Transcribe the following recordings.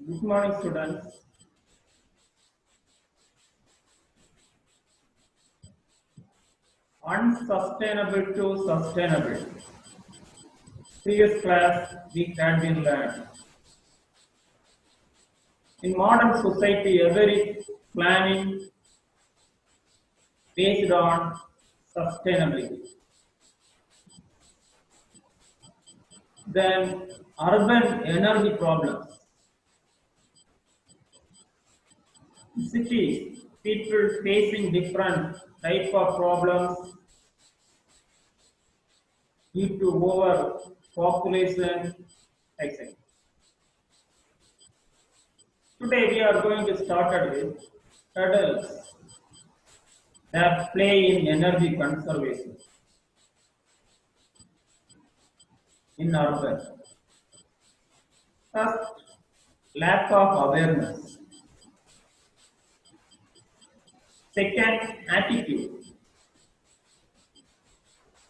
Good morning, students. Unsustainable to sustainable. Previous class we had been learned. In modern society, every planning based on sustainability. Then urban energy problems. Cities, people facing different type of problems due to overpopulation, etc. Today we are going to start with hurdles that play in energy conservation in urban. First, lack of awareness. Second, attitude.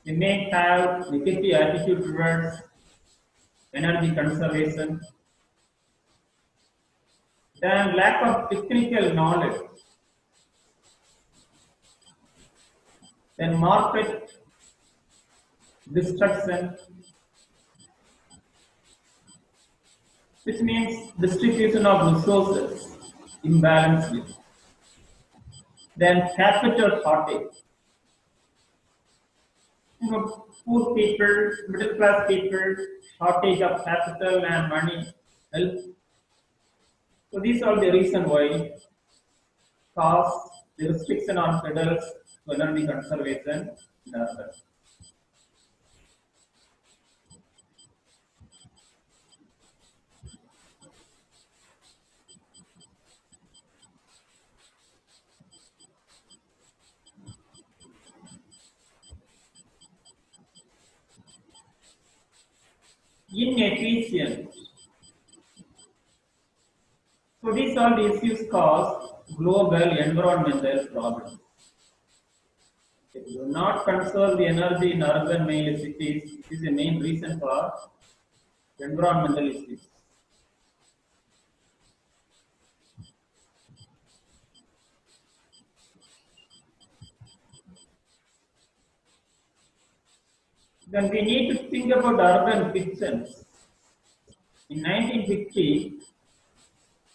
We may have negative attitude towards energy conservation. Then lack of technical knowledge. Then market destruction, which means distribution of resources imbalanced. Then capital shortage. Poor people, middle class people, shortage of capital and money, help. So these are the reason why cause the restriction on hurdles to energy conservation in urban. Inefficient. So these are the issues cause global environmental problems. If you do not conserve the energy in urban mainly cities, this is the main reason for environmental issues. Then we need to think about urban kitchens. In 1950,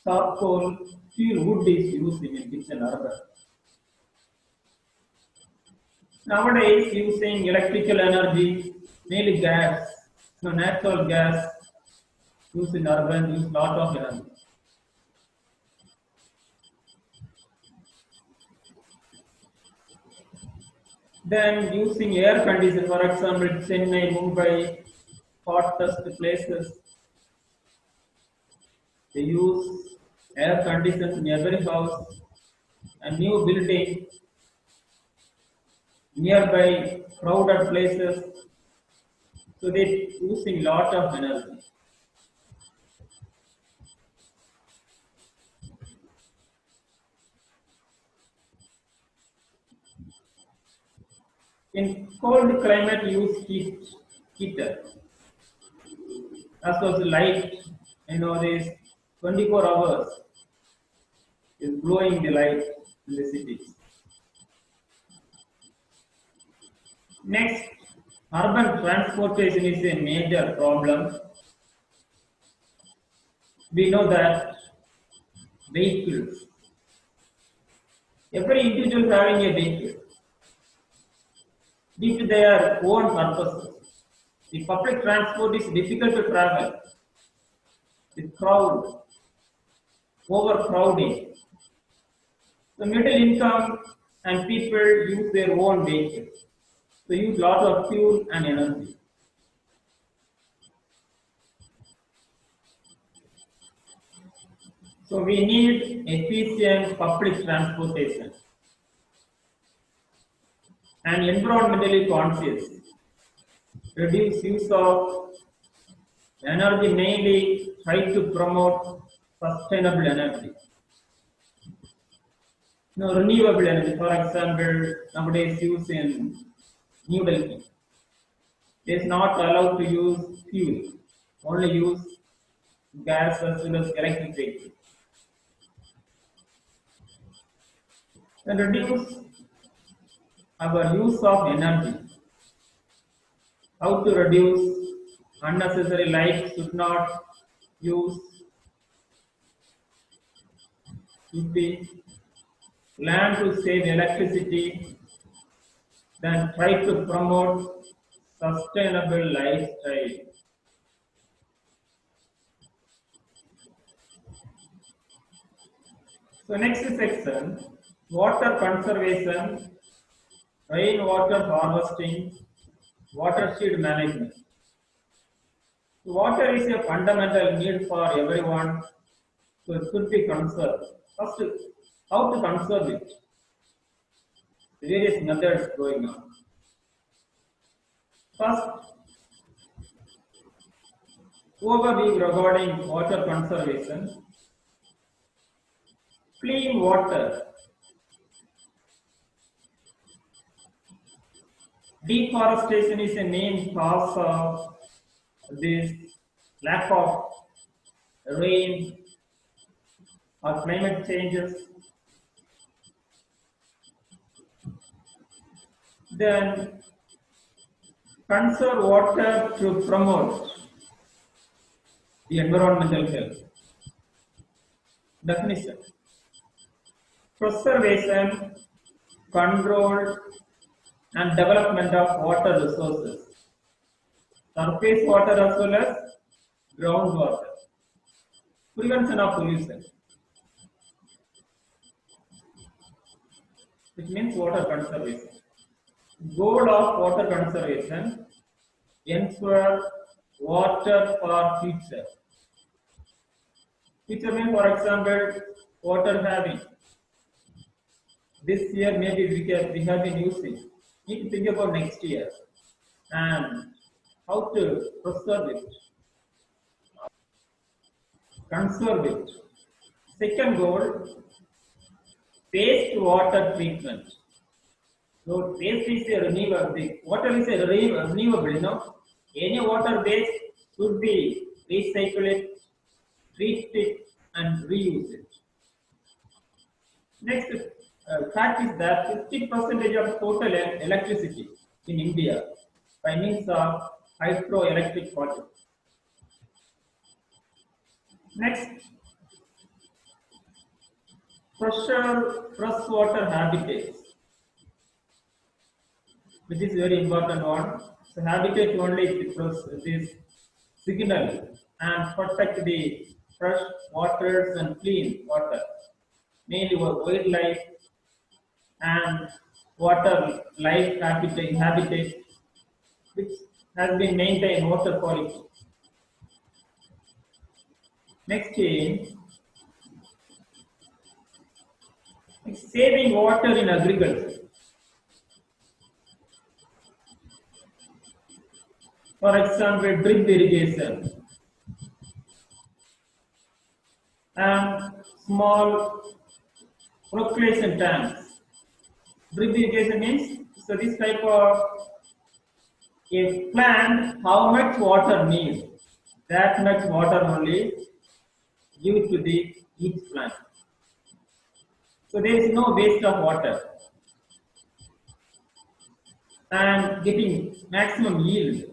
charcoal fuel wood is used in a kitchen urban. Nowadays, using electrical energy, mainly gas, natural gas used in urban use lot of energy. Then using air conditioner, for example, Chennai, Mumbai, hottest places, they use air conditioners in every house and new building nearby crowded places. So they using lot of energy. In cold climate, use heater. As was light, this 24 hours is blowing the light in the cities. Next, urban transportation is a major problem. We know that vehicles, every individual having a vehicle, due to their own purposes. The public transport is difficult to travel. The crowd, overcrowding. The middle income and people use their own vehicles. So use lot of fuel and energy. So we need efficient public transportation and environmentally conscious. Reduce use of energy, mainly try to promote sustainable energy. Renewable energy, for example, nowadays used in New Delhi. It is not allowed to use fuel, only use gas as well as electric vehicles. And reduce our use of energy. How to reduce unnecessary lights should not use, should be plan to save electricity, then try to promote sustainable lifestyle. So next section, water conservation, rainwater harvesting, watershed management. Water is a fundamental need for everyone, so it should be conserved. First, how to conserve it? Various methods going on. First, overview regarding water conservation. Clean water. Deforestation is a main cause of this lack of rain or climate changes. Then conserve water to promote the environmental health. Definition. Preservation, control and development of water resources. Surface water as well as groundwater. Prevention of pollution. Which means water conservation. Goal of water conservation, ensure water for future. Future means, for example, water having. This year maybe we have been using. Need to think about next year and how to preserve it, conserve it. Second goal, wastewater treatment. So waste is a renewable. Water is a renewable. Any water waste should be recycle it, treat it, and reuse it. Next fact is that 50% of total electricity in India by means of hydroelectric projects. Next, freshwater habitats, which is very important one. So habitat only this signal and protect the fresh waters and clean water, mainly wildlife and water life habitat, which has been maintained water quality. Next is saving water in agriculture. For example, drip irrigation and small percolation tanks. Drip irrigation means, so this type of a plant, how much water needs, that much water only give to the each plant. So there is no waste of water and getting maximum yield.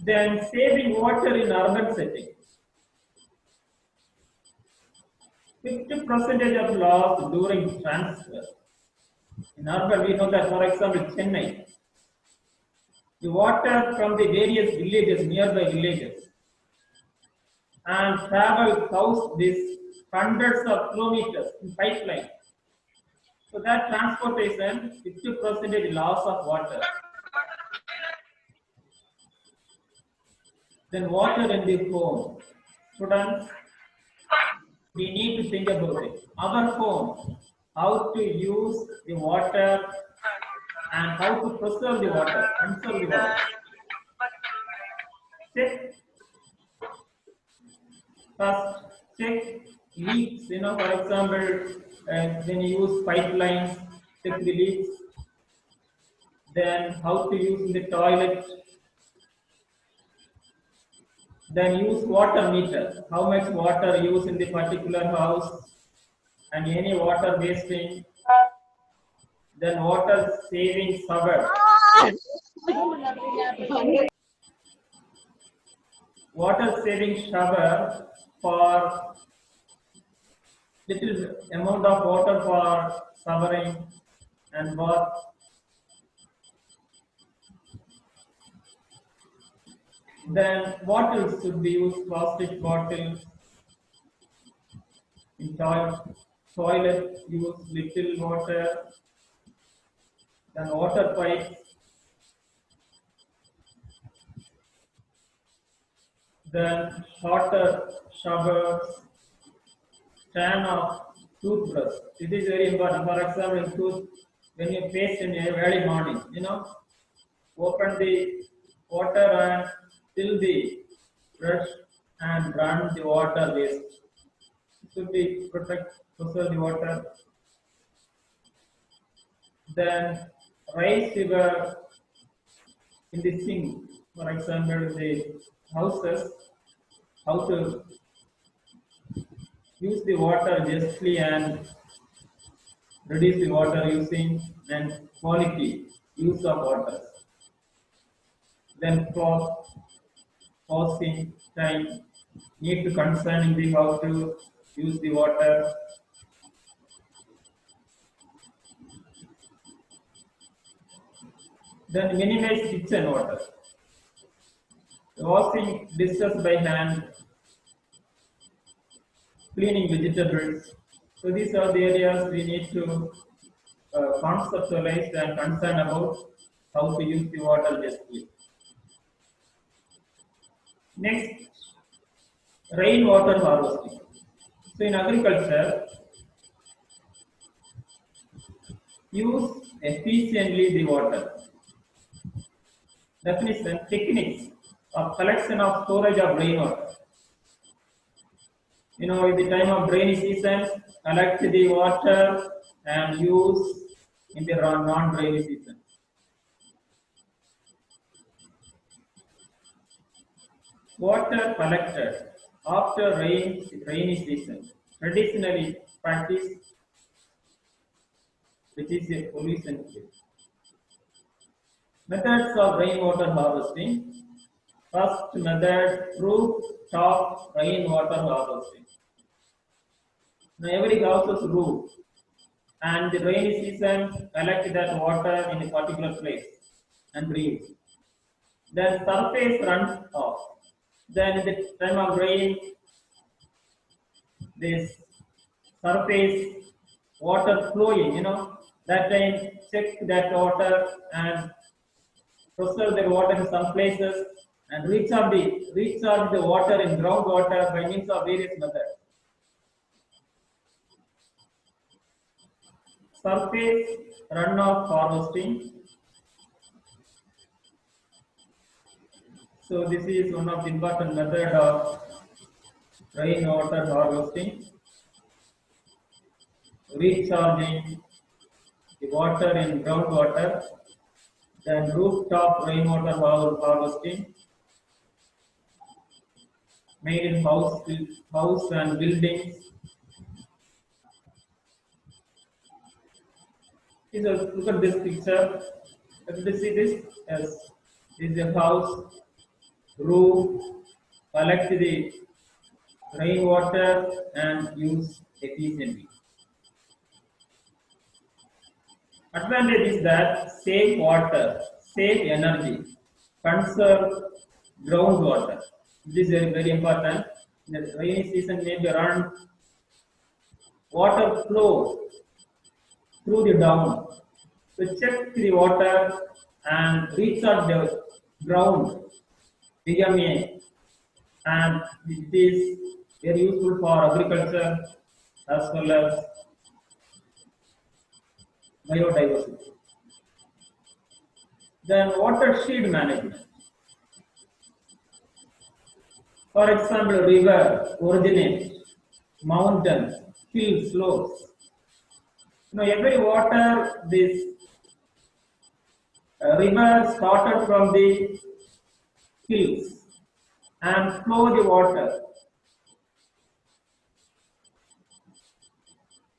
Then saving water in urban setting. 50% of loss during transfer. In urban, we know that, for example, Chennai, the water from the various villages, nearby villages, and travel hundreds of kilometers in pipeline. So that transportation, 50% loss of water. Then water in the home. Students, we need to think about it. Our home, how to use the water and how to preserve the water, conserve the water. First, check leaks. For example, when you use pipelines, check the leaks. Then how to use in the toilet. Then use water meter. How much water used in the particular house and any water wasting. Then water saving shower. Water saving shower for little amount of water for showering and bath. Then bottles should be used, plastic bottles. In toilet use little water. Then water pipes. Then shorter showers. Stand of toothbrush. It is very important. For example, when you paste in a early morning, open the water and fill the brush and run the water waste. It should be preserve the water. Then raise your in the sink. For example, the houses, how to use the water justly and reduce the water using and quality use of water. Then pausing time, need to concerning the how to use the water. Then minimize kitchen water. Washing dishes by hand, cleaning vegetables. So these are the areas we need to conceptualize and concern about how to use the water justly. Next, rainwater harvesting. So in agriculture, use efficiently the water. Definition, techniques of collection of storage of rainwater. In the time of rainy season, collect the water and use in the non-rainy season. Water collected after rainy season, traditionally practiced, which is a pollution free. Methods of rainwater harvesting. First method, rooftop rainwater harvesting. Now every house's roof and the rainy season collect that water in a particular place and reuse. Then surface runs off. Then in the time of rain, this surface water flowing, that time check that water and preserve the water in some places and recharge the water in groundwater by means of various methods. Surface runoff harvesting. So this is one of the important method of rainwater harvesting. Recharging the water in groundwater. Then rooftop rainwater harvesting. Made in house and buildings. Look at this picture. Let me see this. Yes, this is a house, roof, collect the rainwater and use efficiently. Advantage is that save water, save energy, conserve groundwater. This is very, very important. In the rainy season, maybe run water flow through the down. So check the water and recharge the ground, DMA, and it is very useful for agriculture as well as biodiversity. Then watershed management. For example, river, originate, mountains, hill slopes. Every water, this river started from the hills and flow the water.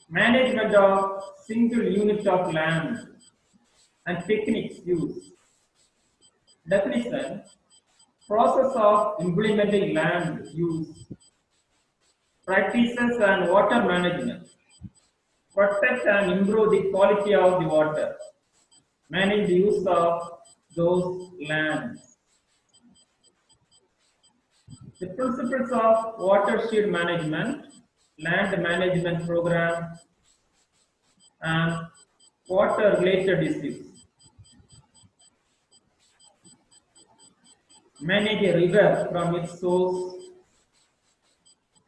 Management of single unit of land and techniques used. Definition: process of implementing land use, practices and water management, protect and improve the quality of the water, manage the use of those lands. The principles of watershed management, land management program, and water related issues. Manage a river from its source.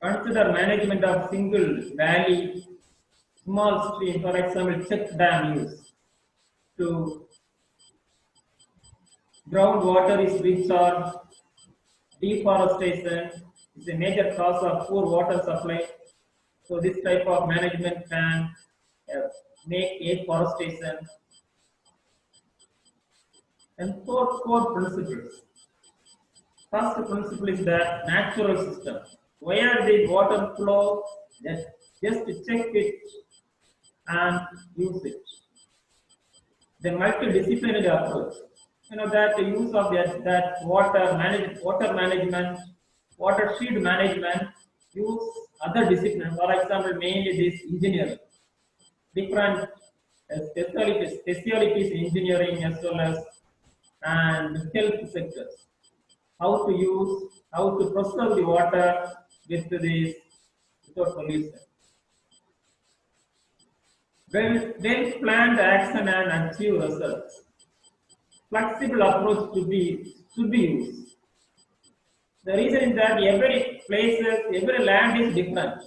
Consider management of single valley, small stream, for example, check dam use. To groundwater is rich or deforestation is a major cause of poor water supply. So this type of management can make afforestation. And four principles. First principle is that natural system. Where the water flow, just check it and use it. The multi-disciplinary approach. You know that the use of that water management, watershed management, use other disciplines. For example, mainly this engineering, different specialties in engineering as well as and health sectors. How to use, how to preserve the water with this without pollution. Well planned action and achieve results. Flexible approach should be used. The reason is that every land is different.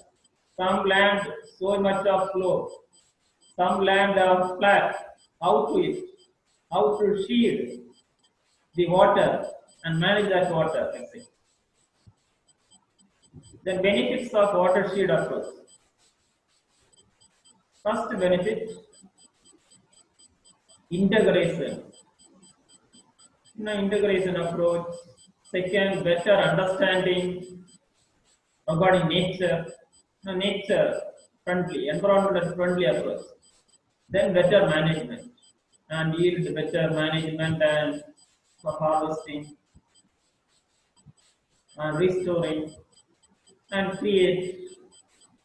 Some land so much of flow, some land are flat. How to shield the water and manage that water. Let's say. The benefits of watershed approach. First benefit, integration. Integration approach. Second, better understanding regarding nature. Nature friendly, environmental friendly approach. Then better management and yield better management and for harvesting and restoring and create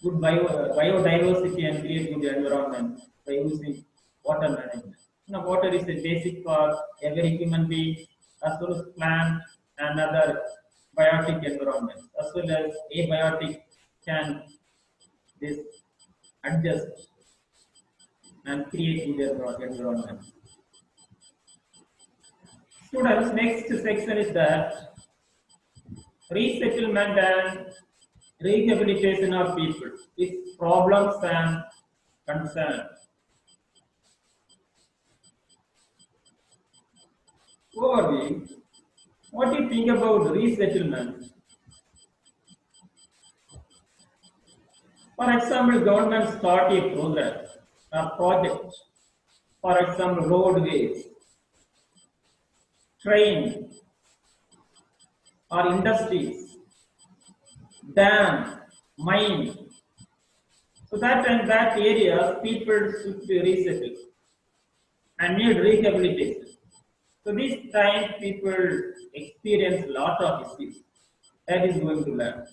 good biodiversity and create good environment by using water management. Water is a basic for every human being as well as plant and other biotic environments as well as abiotic can this adjust and create good environment. Students, next section is that resettlement and rehabilitation of people, its problems and concerns. Overview. What do you think about resettlement? For example, government start a program or project. For example, roadways, train, or industries, dam, mine. So that in that area, people should be resettled and need rehabilitation. So this time people experience a lot of issues. That is going to learn.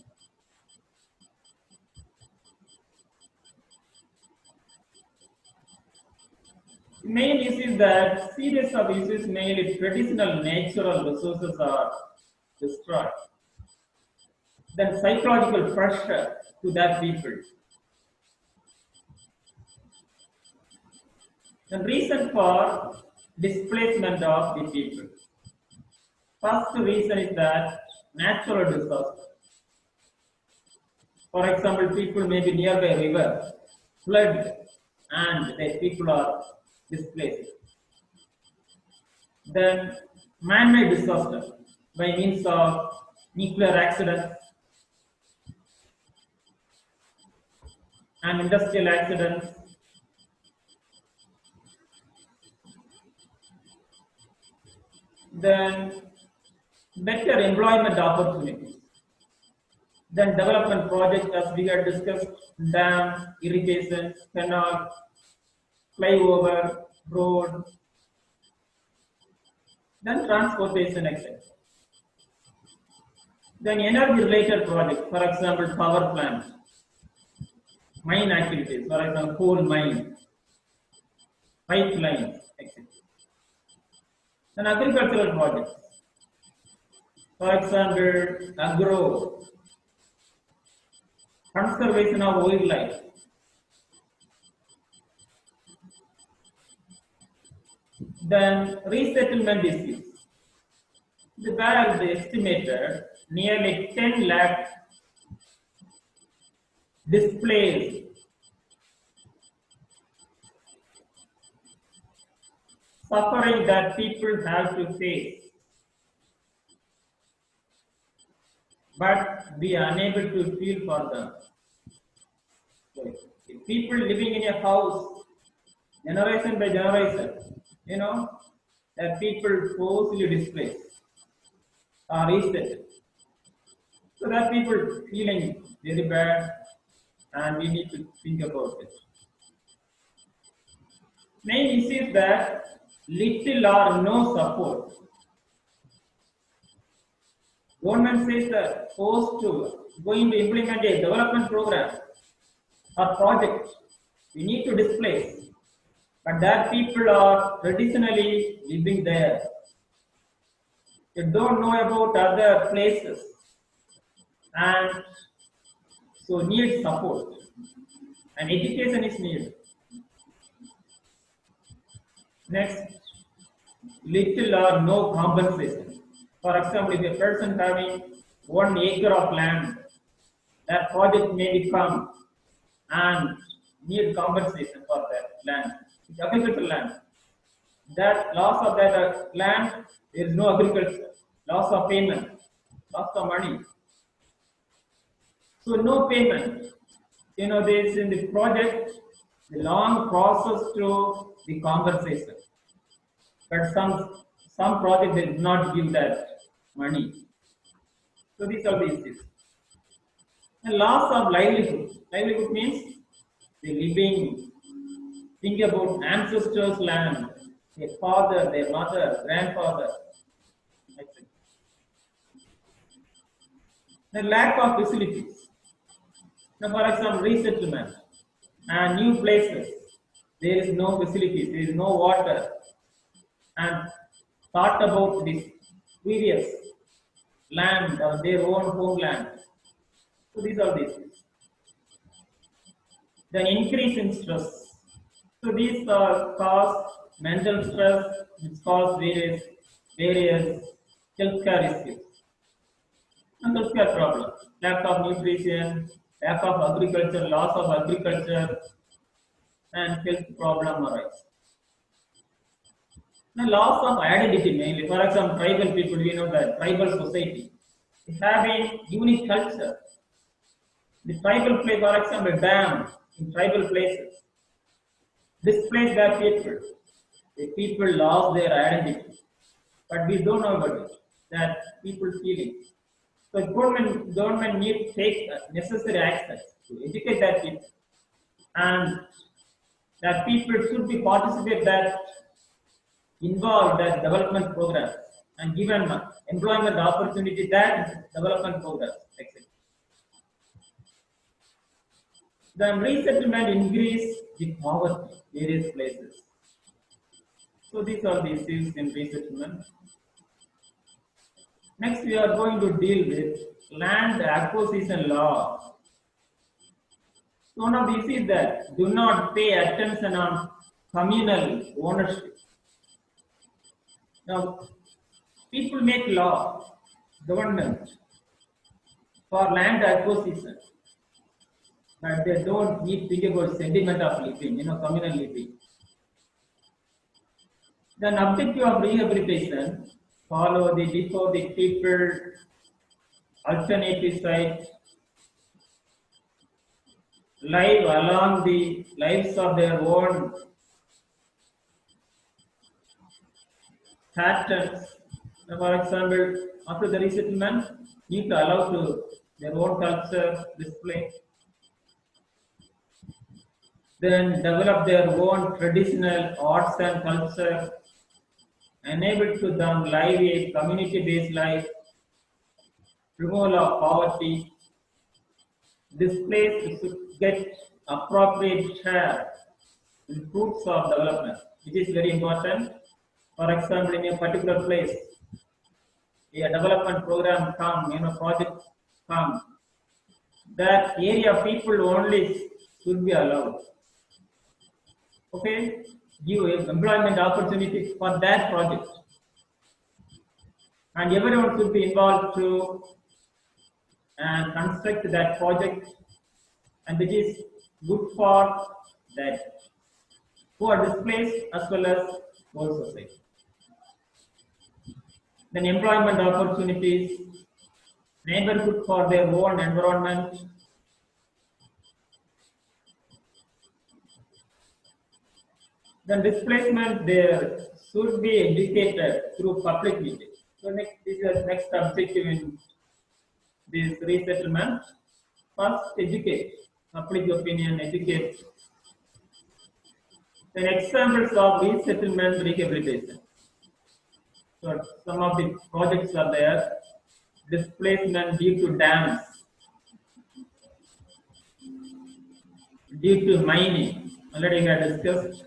The main issue is that series of issues, mainly traditional natural resources are destroyed. Then psychological pressure to that people. The reason for displacement of the people. First reason is that natural disaster. For example, people may be nearby a river, flood, and the people are displaced. Then man-made disaster by means of nuclear accidents and industrial accidents. Then better employment opportunities. Then development projects, as we had discussed, dam, irrigation, canal, flyover, road, then transportation, etc. Then energy related projects, for example, power plants, mine activities, for example, coal mine, pipelines, etc. Then agricultural projects, for example, agro, conservation of wildlife. Then resettlement issues. The bag estimated nearly 10 lakh displaced, suffering that people have to face, but we are unable to feel for them. So, if people living in a house, generation by generation, that people forcibly displaced or resettled. So that people feeling very bad, and we need to think about it. Main issue is that little or no support. Government says that forced to going to implement a development program or project, we need to displace, but that people are traditionally living there. They don't know about other places, and so need support, and education is needed. Next, little or no compensation. For example, if a person having 1 acre of land, that project may become and need compensation for that land. It's agricultural land. That loss of that land, there is no agriculture, loss of payment, loss of money. So no payment. There is in the project the long process to the compensation, but some project did not give that money. So these are the issues. And loss of livelihood. Livelihood means the living. Think about ancestors' land, their father, their mother, grandfather. The lack of facilities. Now, for example, resettlement and new places. There is no facilities, there is no water. And thought about this previous land or their own homeland. So these are the issues. Then increase in stress. So these cause mental stress, which cause various healthcare issues. And healthcare problems, lack of nutrition, lack of agriculture, loss of agriculture, and health problem arise. The loss of identity mainly. For example, tribal people, we know that tribal society is having unique culture. The tribal place, for example, dam in tribal places, displace their people. The people lost their identity, but we don't know about it. That people feeling. So government need to take necessary actions to educate that people, and that people should be participate that involved that development programs and given employment opportunity that development programs, etc. Then resettlement increase the poverty various places. So these are the issues in resettlement. Next, we are going to deal with land acquisition law. So one of the issues is that do not pay attention on communal ownership. Now, people make law, government, for land acquisition, but they don't need to think about sentiment of living, communal living. Then objective of rehabilitation, follow the before the people alternative site, live along the lives of their own patterns, For example, after the resettlement, need to allow to their own culture display, then develop their own traditional arts and culture, enable to them live a community-based life, removal of poverty, displaced should get appropriate share in fruits of development, which is very important. For example, in a particular place, a development program come, project come, that area people only should be allowed. Okay, give employment opportunity for that project, and everyone should be involved to and construct that project, and which is good for that who are displaced as well as whole society. Then employment opportunities, neighborhood for their own environment, then displacement there should be educated through public meeting. So next, this is the next objective in this resettlement. First, educate, public opinion, educate. Then examples of resettlement rehabilitation. So some of the projects are there. Displacement due to dams, due to mining, already we had discussed.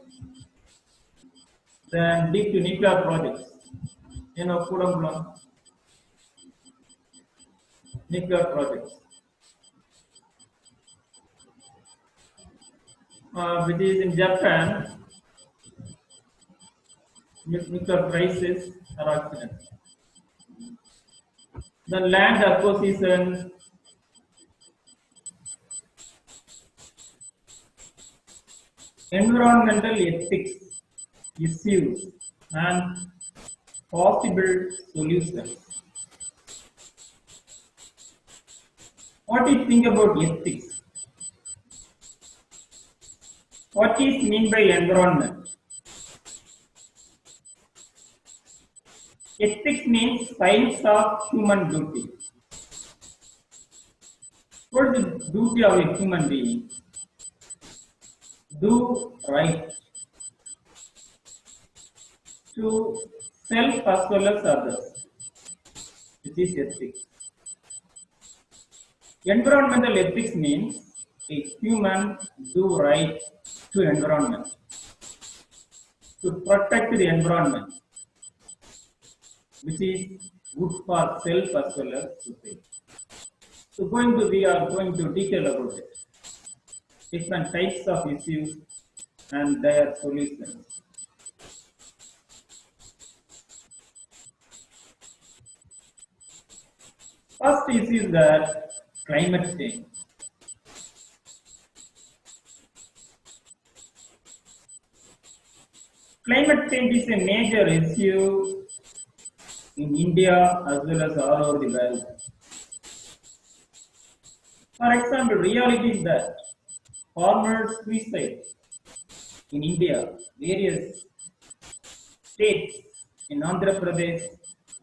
Then due to nuclear projects, Kudamkulam, nuclear projects, which is in Japan, nuclear crisis or accident. Then land acquisition, environmental ethics issues and possible solutions. What do you think about ethics? What is mean by environment? Ethics means science of human duty. What is the duty of a human being? Do right to self as well as others, which is ethics. Environmental ethics means a human do right to environment, to protect the environment, which is good for self as well as society. So we are going to detail about it. Different types of issues and their solutions. First issue is that climate change. Climate change is a major issue in India as well as all over the world. For example, reality is that farmers' suicide in India, various states in Andhra Pradesh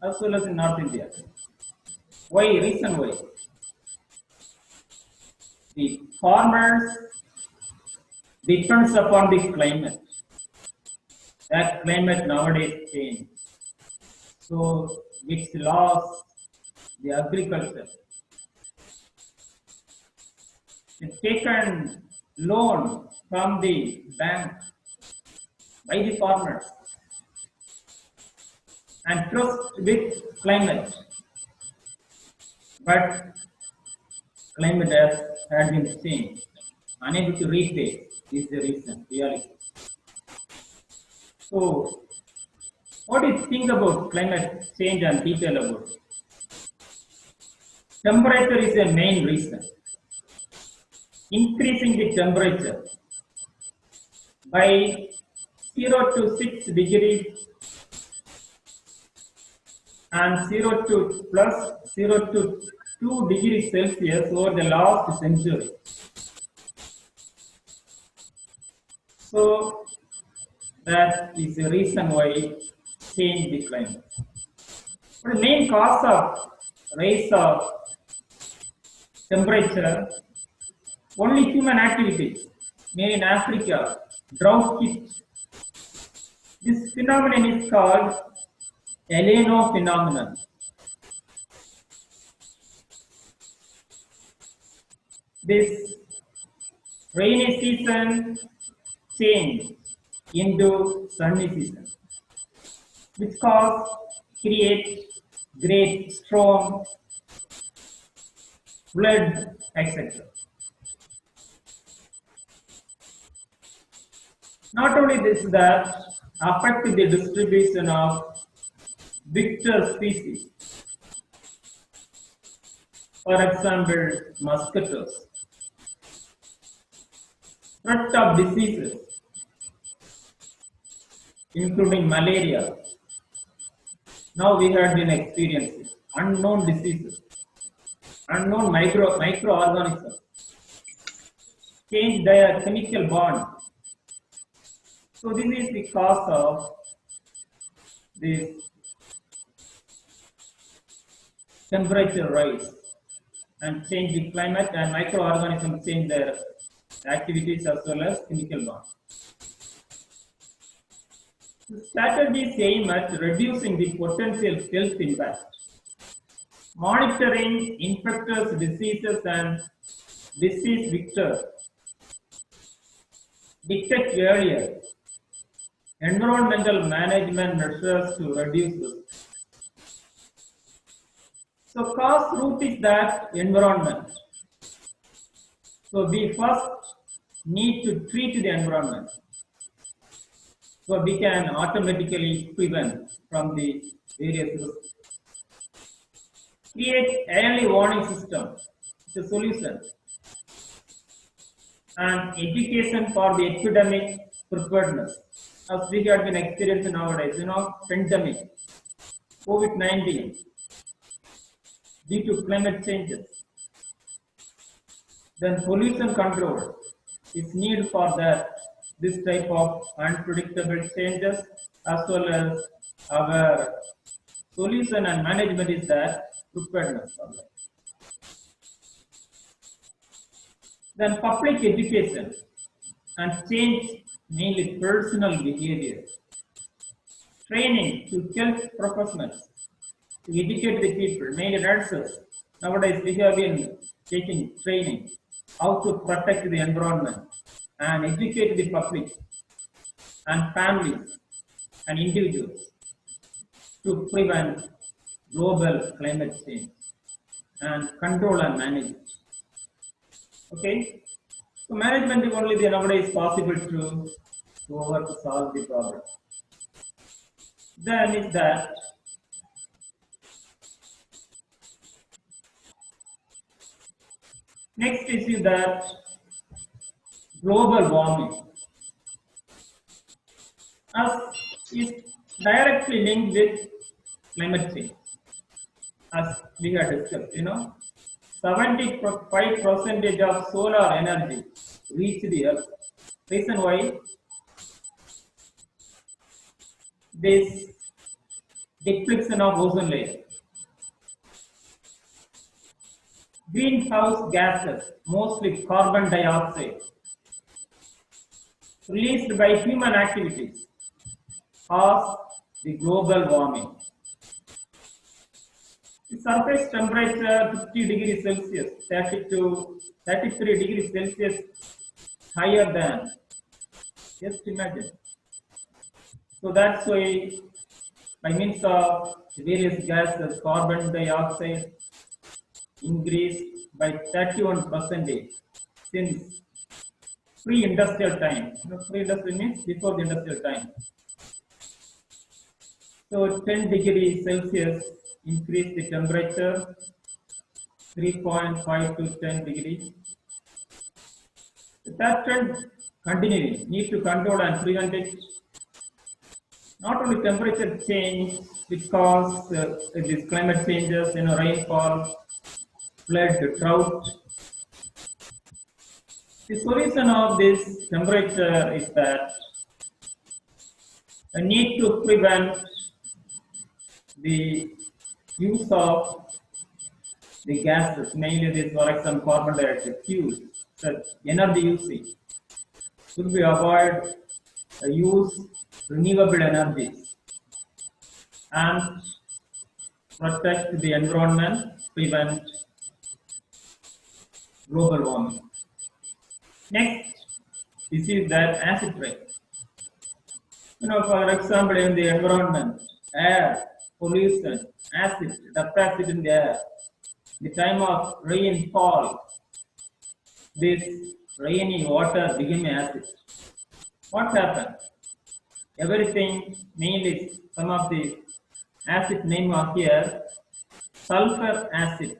as well as in North India. Why? Reason why? The farmers depends upon the climate. That climate nowadays change. So which lost the agriculture. It's taken loan from the bank by the farmers and trust with climate. But climate has been changed. Unable to repay is the reason, reality. So, what do you think about climate change and detail about it? Temperature is a main reason. Increasing the temperature by 0 to 6 degrees and 0 to plus 0 to 2 degrees Celsius over the last century. So that is the reason why change the climate. But the main cause of rise of temperature, only human activities, mainly in Africa, drought hit. This phenomenon is called El Niño phenomenon. This rainy season change into sunny season, which create great storm, flood, etc. Not only this, that affect the distribution of vector species. For example, mosquitoes, threat of diseases, including malaria. Now we have been experiencing unknown diseases, unknown microorganisms, change their chemical bond. So this is the cause of this temperature rise and change the climate, and microorganisms change their activities as well as chemical bond. The strategies aim at reducing the potential health impact, monitoring infectious diseases and disease vectors, detect earlier, environmental management measures to reduce risk. So cause root is that environment. So we first need to treat the environment, so we can automatically prevent from the various risks. Create early warning system. It's a solution. And education for the epidemic preparedness. As we have been experiencing nowadays, pandemic, COVID-19, due to climate changes. Then pollution control is needed for that, this type of unpredictable changes, as well as our solution and management is that preparedness for that. Then public education and change, mainly personal behavior. Training to health professionals, to educate the people, mainly nurses. Nowadays we have been taking training how to protect the environment and educate the public and families and individuals to prevent global climate change and control and manage it. Okay, so management is only the nowadays possible to solve the problem. Then is that next issue, that global warming as is directly linked with climate change, as we have discussed. 75% of solar energy reach the earth. Reason why? This depletion of ozone layer. Greenhouse gases, mostly carbon dioxide, released by human activities, cause the global warming. The surface temperature 50 degrees Celsius, 30 to 33 degrees Celsius higher than, just imagine. So that's why by means of various gases, carbon dioxide increased by 31% since pre-industrial time. Pre-industrial means before the industrial time. So 10 degrees Celsius increase the temperature 3.5 to 10 degrees. That trend continuing, need to control and prevent it. Not only temperature change, because these climate changes, rainfall, flood, drought. The solution of this temperature is that a need to prevent the use of the gases, mainly this, for example, carbon dioxide, fuel, such energy usage. Should we avoid use renewable energies and protect the environment, prevent global warming. Next, this is that acid rain. For example, in the environment, air, pollution, acid, deposit in the air. The time of rainfall, this rainy water became acid. What happened? Everything, mainly some of the acid name are here. Sulfur acid,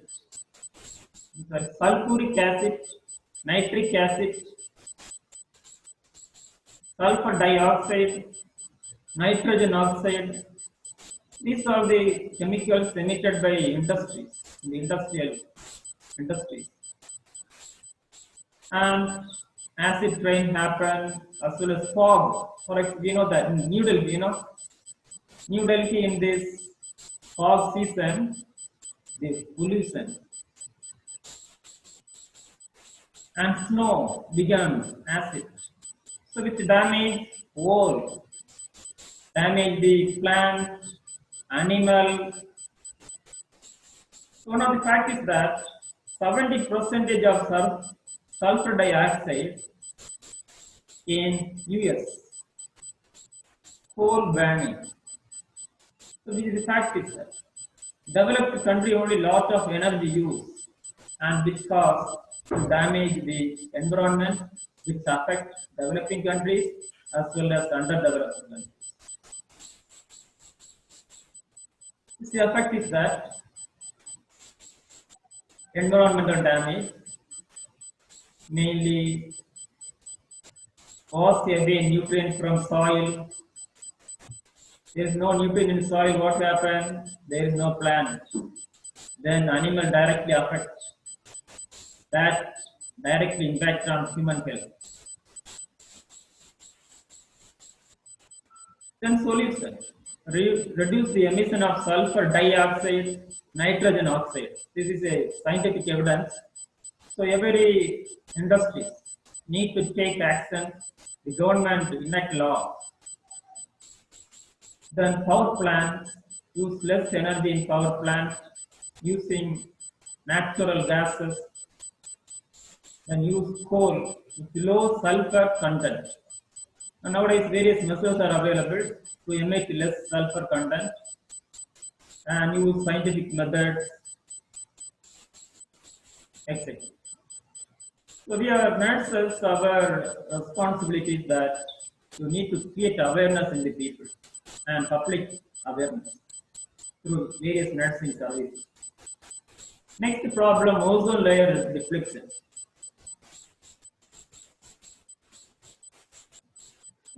sulfuric acid, nitric acid, sulfur dioxide, nitrogen oxide. These are the chemicals emitted by industries, the industrial industries. And acid rain happened as well as fog. For example, we know that in New Delhi, New Delhi in this fog season, the pollution and snow becomes acid. So which damage whole, damage the plant, animal. So one of the facts is that 70% of sulfur dioxide in US coal burning. So this is the fact is that developed country only lot of energy use and which cause to damage the environment, which affect developing countries as well as underdeveloped countries. The effect is that environmental damage, mainly wash away nutrients from soil. There is no nutrient in soil, what happens? There is no plant. Then animal directly affects. That directly impacts on human health. Then solution. Reduce the emission of sulfur dioxide, nitrogen oxide. This is a scientific evidence. So every industry need to take action. The government enact law. Then power plants use less energy in power plants using natural gases. Then use coal with low sulfur content. And nowadays various methods are available to emit less sulfur content and use scientific methods, etc. So we are nurses, our responsibility is that you need to create awareness in the people and public awareness through various nursing services. Next problem, ozone layer depletion.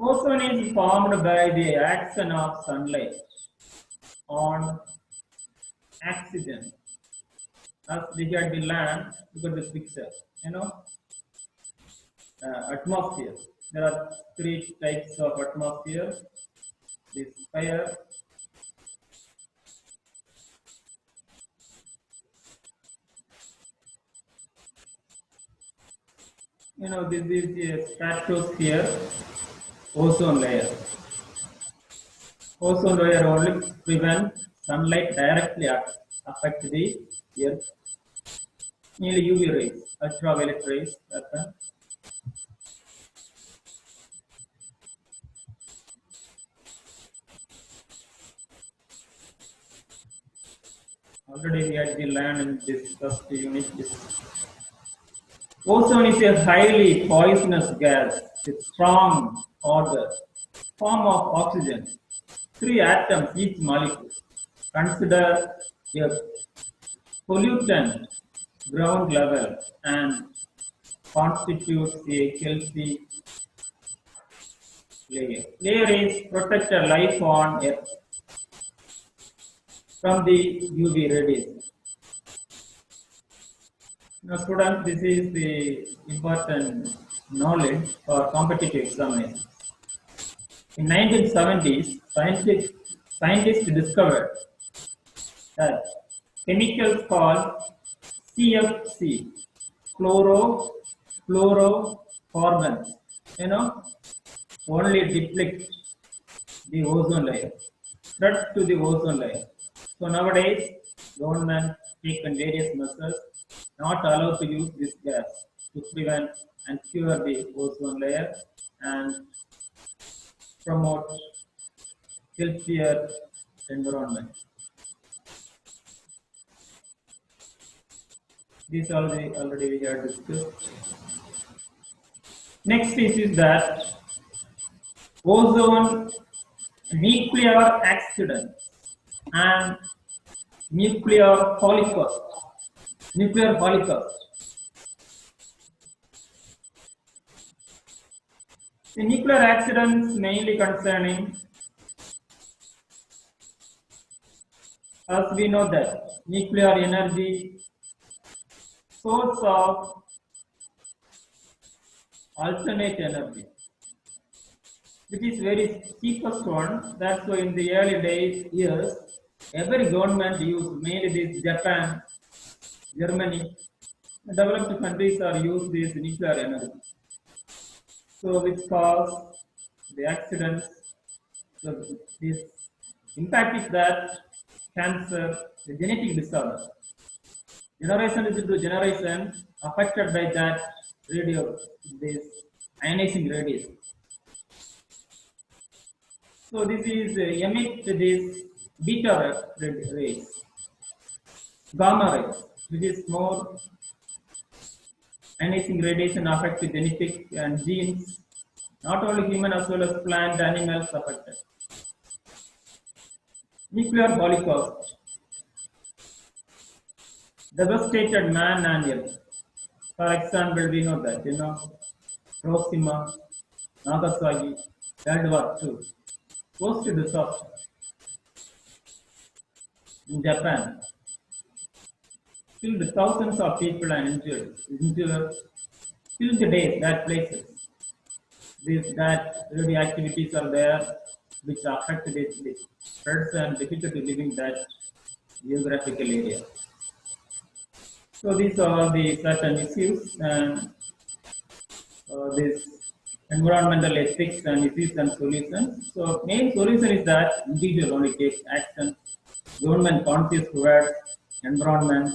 Ozone is formed by the action of sunlight on oxygen. As we get the land, look at this picture, atmosphere. There are three types of atmosphere. This fire, this is a stratosphere, ozone layer. Ozone layer only prevents sunlight directly affect the earth. Mainly UV rays, ultraviolet rays happen. Already we had the land in this first unit. Ozone is a highly poisonous gas with strong odor, form of oxygen, 3 atoms each molecule. Consider a pollutant ground level and constitutes a healthy layer. Layer is protected life on Earth from the UV radiation. Now students, this is the important knowledge for competitive examinations. In 1970s, scientists discovered that chemicals called CFC, chlorofluorocarbons, only deplete the ozone layer, threat to the ozone layer. So nowadays, government taken various measures not allowed to use this gas to prevent and cure the ozone layer and promote healthier environment. These are the already we have discussed. Next is that ozone nuclear accidents and nuclear holocaust. Nuclear holocaust. The nuclear accidents mainly concerning, as we know that nuclear energy source of alternate energy, which is very cheapest one. That's why in the early years, every government used, mainly this Japan, Germany, developed countries are used this nuclear energy. So which cause the accidents. So this impact is that cancer, the genetic disorder. Generation into generation affected by that radio, this ionizing radiation. So this is emit this beta rays, gamma rays, which is more ionizing radiation affect the genetic and genes, not only human as well as plant animals affected. Nuclear holocaust devastated man and earth. For example, we know that Hiroshima, Nagasaki, World War II, post disaster in Japan. Killed thousands of people and injured till the day that places. That radioactivities are there which affect the person difficulty living that geographical area. So these are the certain issues and this environmental ethics and issues and solutions. So main solution is that individual only takes action, government conscious towards environment.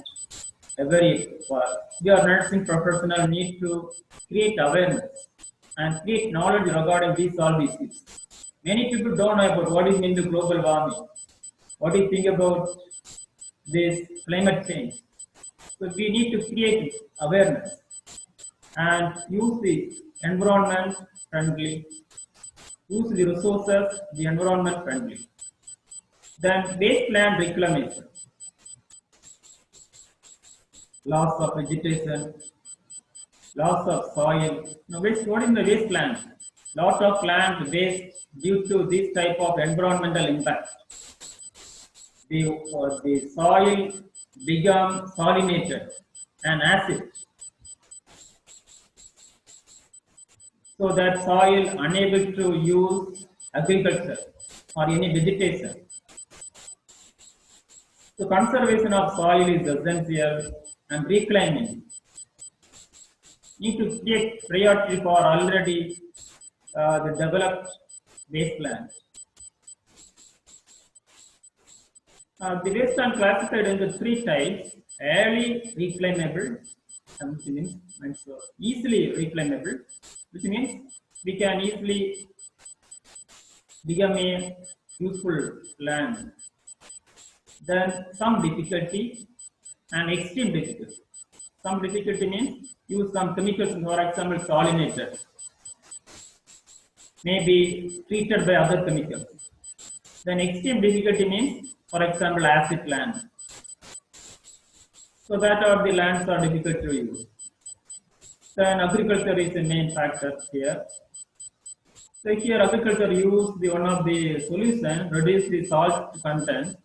We are nursing professional need to create awareness and create knowledge regarding these all issues. Many people don't know about what is mean to global warming. What do you think about this climate change? So we need to create awareness and use the environment friendly, use the resources, the environment friendly. Then wasteland reclamation, loss of vegetation, loss of soil. Now, what is the wasteland? Lot of land waste due to this type of environmental impact. The soil become salinated and acid. So that soil unable to use agriculture or any vegetation. So conservation of soil is essential and reclaiming. Need to take priority for already the developed wasteland. The wasteland classified into three types: early reclaimable, which means easily reclaimable, which means we can easily become a useful land. Then some difficulty and extreme difficulty. Some difficulty means use some chemicals, for example, salinated, may be treated by other chemicals. Then extreme difficulty means, for example, acid land. So that are the lands are difficult to use. Then agriculture is the main factor here. So here agriculture use the one of the solution, reduce the salt content.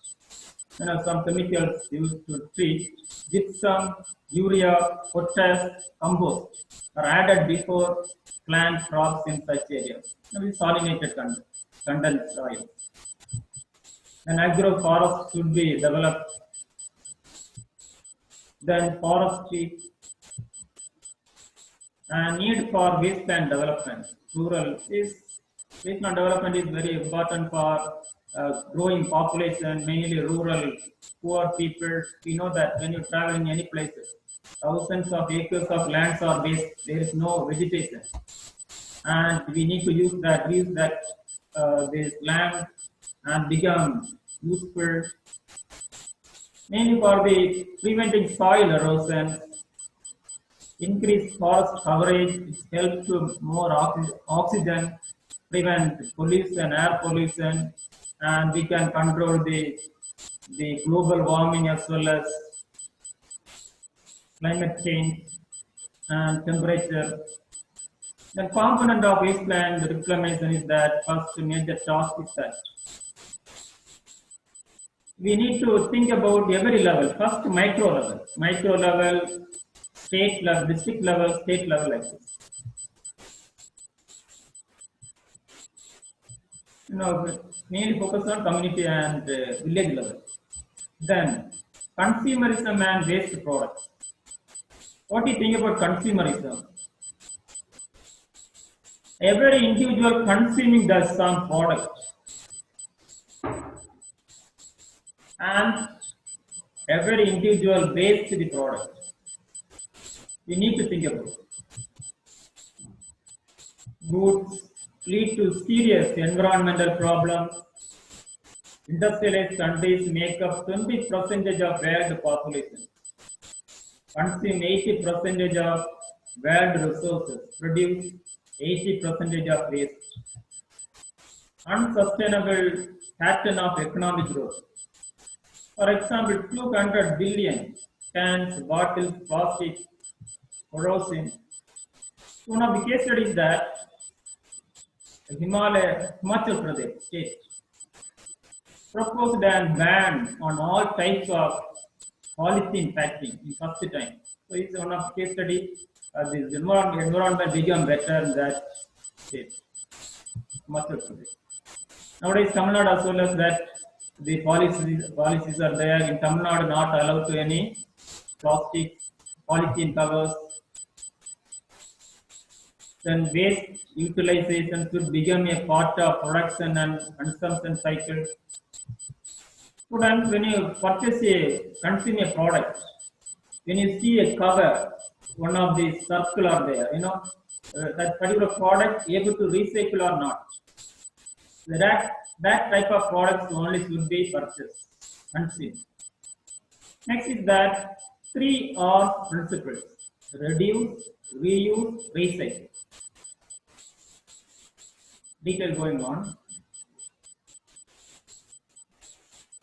Some chemicals used to treat. Gypsum, urea, potash, compost are added before plant crops in such areas. With salinated content soil. An agroforest should be developed then forestry, and need for wasteland development. Rural is wasteland development is very important for growing population, mainly rural poor people. We know that when you travel in any places, thousands of acres of lands are waste. There is no vegetation, and we need to use that this land and become useful mainly for the preventing soil erosion, increase forest coverage, it helps to more oxygen, prevent pollution, air pollution, and we can control the global warming as well as climate change and temperature. The component of wasteland reclamation is that first major task is that we need to think about every level. First, micro level, state level, district level, state level, like this. Mainly focus on community and village level. Then, consumerism and waste products. What do you think about consumerism? Every individual consuming does some product, and every individual wastes the product. We need to think about it. Goods lead to serious environmental problems. Industrialized countries make up 20% of world population, consume 80% of world resources, produce 80% of waste. Unsustainable pattern of economic growth. For example, 200 billion cans, bottles, plastic, corrosion. One of the case studies that Himachal Pradesh state proposed and banned on all types of polythene packaging in first time. So it's one of the case study. The environment become better in that state, Himachal Pradesh. Nowadays, Tamil Nadu as well as that the policies are there. In Tamil Nadu, not allowed to any plastic, polythene covers. Then waste utilization should become a part of production and consumption cycle. Students, when you consume a product, when you see a cover, one of the circle are there, that particular product able to recycle or not. That type of products only should be purchased, consumed. Next is that 3R principles: reduce, reuse, recycle. Detail going on.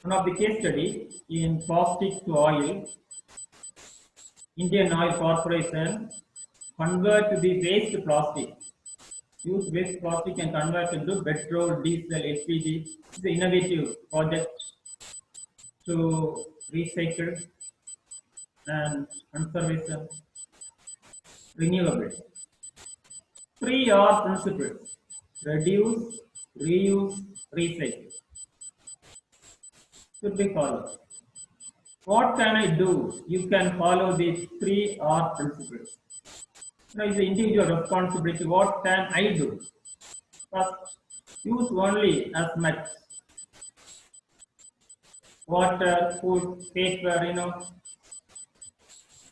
One of the case study in plastic to oil, Indian Oil Corporation convert the waste plastic, use waste plastic and convert into petrol, diesel, LPG. It's an innovative project to recycle and conservation, renewable. 3R principles: reduce, reuse, recycle should be followed. What can I do? You can follow these 3R principles. It's the individual responsibility. What can I do? First, use only as much water, food, paper,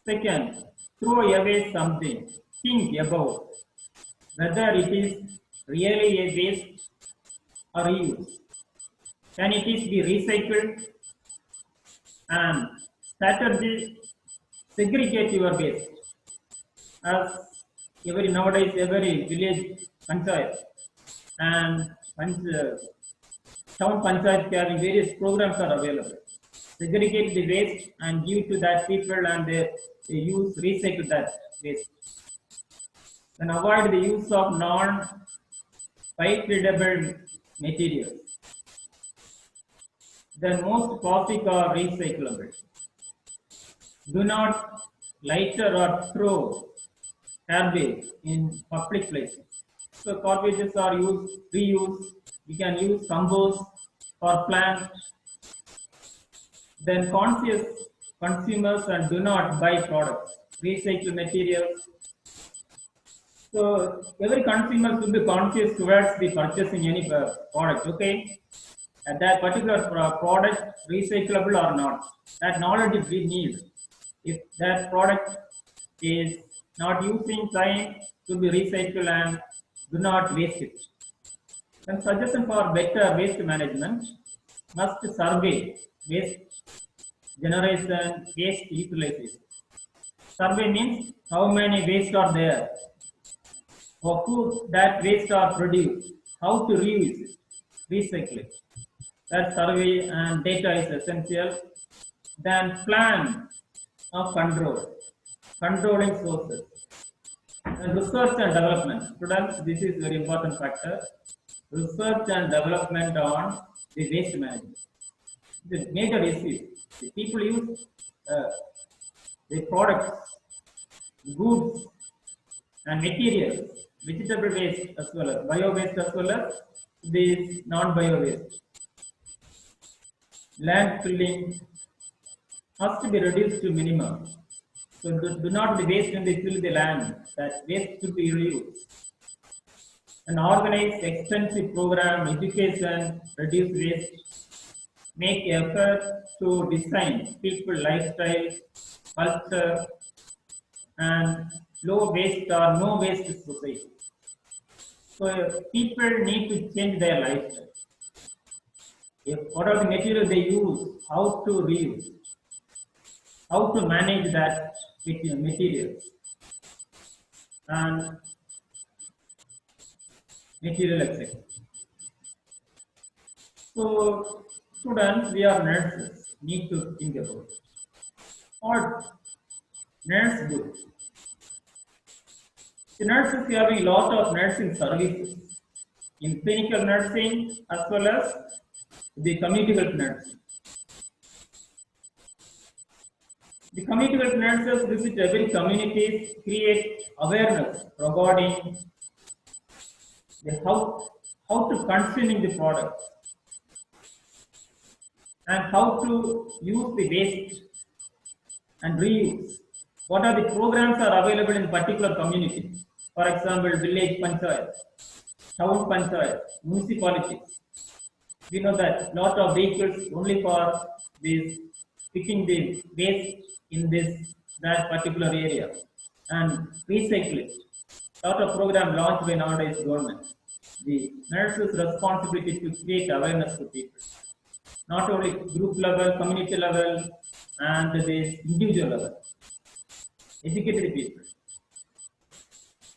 Second, throw away something. Think about whether it is really a waste or reuse. Can it is be recycled? And strategy: segregate your waste. As nowadays every village panchayat and town panchayat having various programs are available. Segregate the waste and give to that people, and they recycle that waste. Then avoid the use of non-biodegradable materials. Then most plastic are recyclable. Do not litter or throw garbage in public places. So garbages are reused. We can use compost for plants. Then conscious consumers and do not buy products. Recycle materials. So every consumer should be conscious towards the purchasing any product. Okay, and that particular product recyclable or not. That knowledge we need. If that product is not using time to be recycled and do not waste it. And suggestion for better waste management must survey waste generation, waste utilization. Survey means how many waste are there, or who that waste are produced, how to reuse it, recycle it. That survey and data is essential. Then plan of control, controlling sources. And research and development. Students, this is very important factor. Research and development on the waste management. The major issue. The people use the products, goods, and materials, vegetable waste as well as bio waste as well as these non-bio waste. Land filling has to be reduced to minimum. So do not be waste when they fill the land. That waste should be reused. And organize extensive program, education, reduce waste, make effort to design people lifestyle, culture, and low waste or no waste society. So people need to change their lifestyle. If what are the materials they use, how to reuse, how to manage that materials and material etc. So students, we are nurses, need to think about it. What nurse do? The nurses having a lot of nursing services in clinical nursing as well as the community health nursing. The community health nurses visit every community, create awareness regarding the how to consuming the product and how to use the waste and reuse. What are the programs are available in particular community? For example, village panchayat, town panchayat, municipalities. We know that lot of vehicles only for this picking the waste in that particular area and recycle it. Lot of program launched by nowadays government. The nurses' responsibility to create awareness to people, not only group level, community level, and the individual level. Educated people,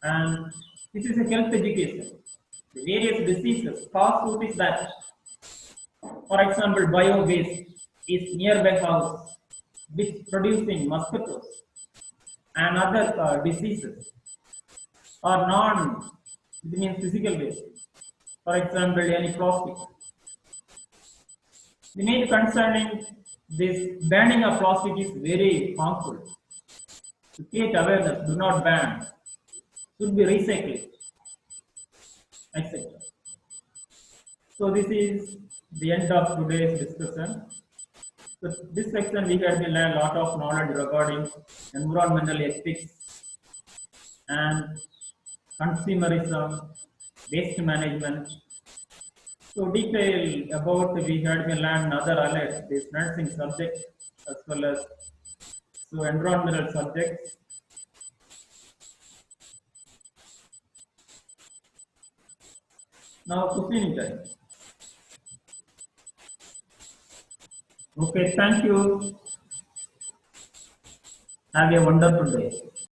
and this is a health education. The various diseases cause is that, for example, bio waste is nearby house, which producing mosquitoes and other diseases, or non, it means physical waste. For example, any plastic. The main concerning this banning of plastic is very harmful. To create awareness, do not ban, should be recycled, etc. So this is the end of today's discussion. So this section we had to learn a lot of knowledge regarding environmental ethics and consumerism, waste management. So detail about we had to learn other alerts, this nursing subject as well as so environmental subjects. Now questioning time. Okay, thank you. Have a wonderful day.